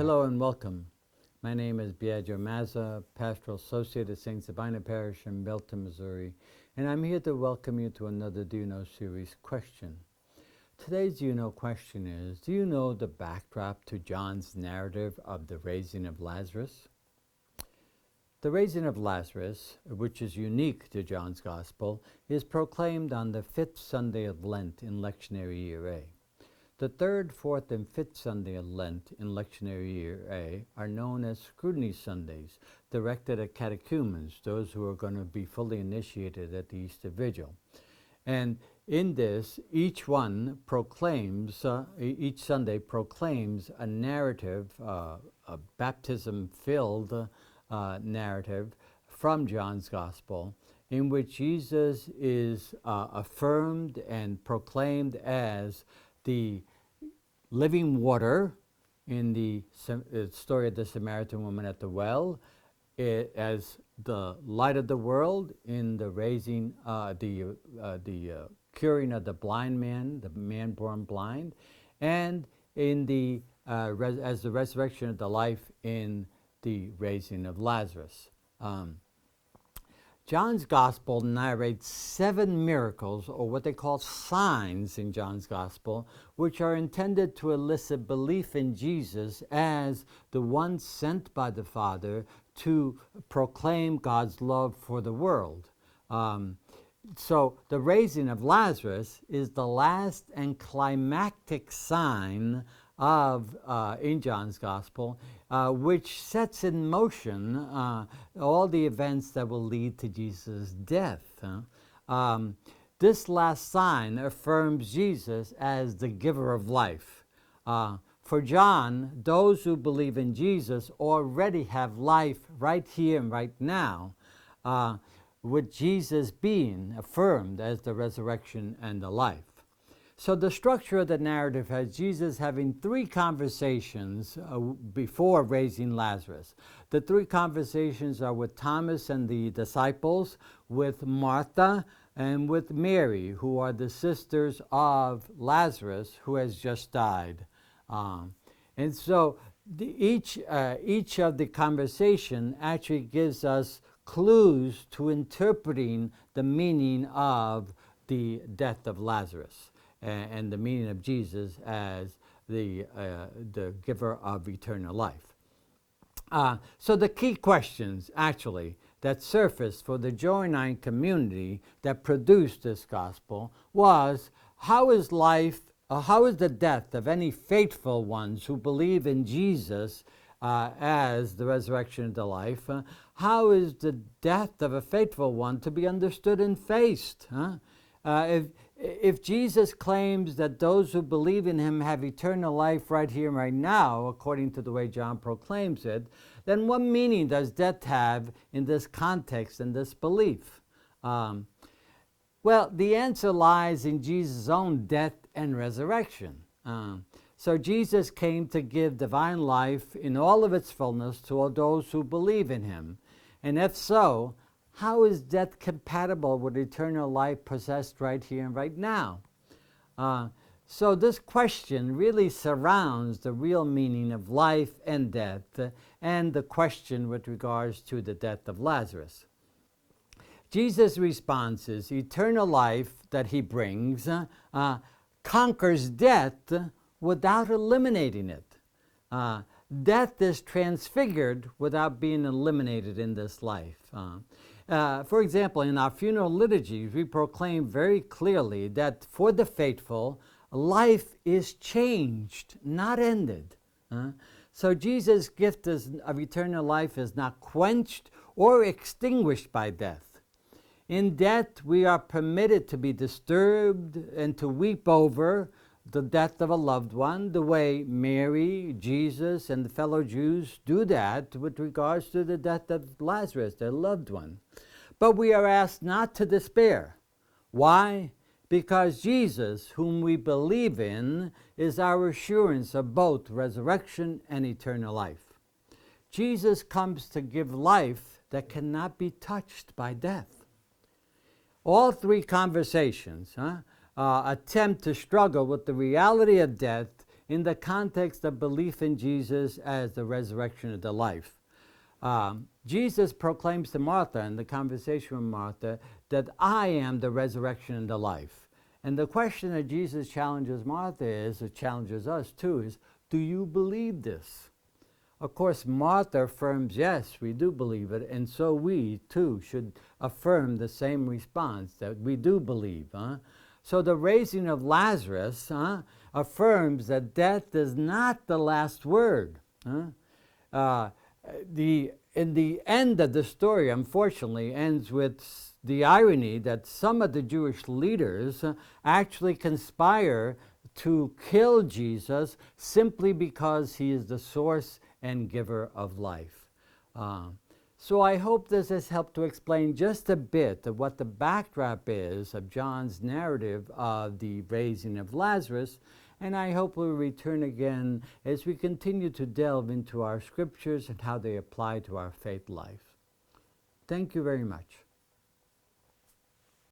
Hello and welcome. My name is Biagio Mazza, Pastoral Associate at St. Sabina Parish in Belton, Missouri, and I'm here to welcome you to another Do You Know series question. Today's Do You Know question is, do you know the backdrop to John's narrative of the Raising of Lazarus? The Raising of Lazarus, which is unique to John's Gospel, is proclaimed on the 5th Sunday of Lent in Lectionary Year A. The 3rd, 4th, and 5th Sunday of Lent in Lectionary Year A are known as Scrutiny Sundays, directed at catechumens, those who are going to be fully initiated at the Easter Vigil. And in this, each Sunday proclaims a narrative, a baptism-filled narrative from John's Gospel, in which Jesus is affirmed and proclaimed as the living water in the story of the Samaritan woman at the well, as the light of the world in the raising, the curing of the blind man, the man born blind, and in the as the resurrection of the life in the raising of Lazarus. John's Gospel narrates 7 miracles, or what they call signs in John's Gospel, which are intended to elicit belief in Jesus as the one sent by the Father to proclaim God's love for the world. So the raising of Lazarus is the last and climactic sign of in John's Gospel, which sets in motion all the events that will lead to Jesus' death. This last sign affirms Jesus as the giver of life. For John, those who believe in Jesus already have life right here and right now, with Jesus being affirmed as the resurrection and the life. So the structure of the narrative has Jesus having 3 conversations before raising Lazarus. The 3 conversations are with Thomas and the disciples, with Martha, and with Mary, who are the sisters of Lazarus, who has just died. And so each of the conversation actually gives us clues to interpreting the meaning of the death of Lazarus and the meaning of Jesus as the giver of eternal life. So the key questions, actually, that surfaced for the Johannine community that produced this gospel was, how is the death of any faithful ones who believe in Jesus as the resurrection of the life, how is the death of a faithful one to be understood and faced? If Jesus claims that those who believe in him have eternal life right here and right now, according to the way John proclaims it, then what meaning does death have in this context and this belief? Well, the answer lies in Jesus' own death and resurrection. So Jesus came to give divine life in all of its fullness to all those who believe in him. And if so, how is death compatible with eternal life possessed right here and right now? So this question really surrounds the real meaning of life and death, and the question with regards to the death of Lazarus. Jesus' response is eternal life that he brings conquers death without eliminating it. Death is transfigured without being eliminated in this life. For example, in our funeral liturgies, we proclaim very clearly that for the faithful, life is changed, not ended. So Jesus' gift of eternal life is not quenched or extinguished by death. In death, we are permitted to be disturbed and to weep over the death of a loved one, the way Mary, Jesus, and the fellow Jews do that with regards to the death of Lazarus, their loved one. But we are asked not to despair. Why? Because Jesus, whom we believe in, is our assurance of both resurrection and eternal life. Jesus comes to give life that cannot be touched by death. All 3 conversations attempt to struggle with the reality of death in the context of belief in Jesus as the resurrection of the life. Jesus proclaims to Martha in the conversation with Martha that I am the resurrection and the life. And the question that Jesus challenges Martha is, it challenges us too, is, do you believe this? Of course, Martha affirms, yes, we do believe it, and so we too should affirm the same response, that we do believe. So the raising of Lazarus affirms that death is not the last word. In the end of the story, unfortunately, ends with the irony that some of the Jewish leaders actually conspire to kill Jesus simply because he is the source and giver of life. So I hope this has helped to explain just a bit of what the backdrop is of John's narrative of the raising of Lazarus, and I hope we'll return again as we continue to delve into our scriptures and how they apply to our faith life. Thank you very much.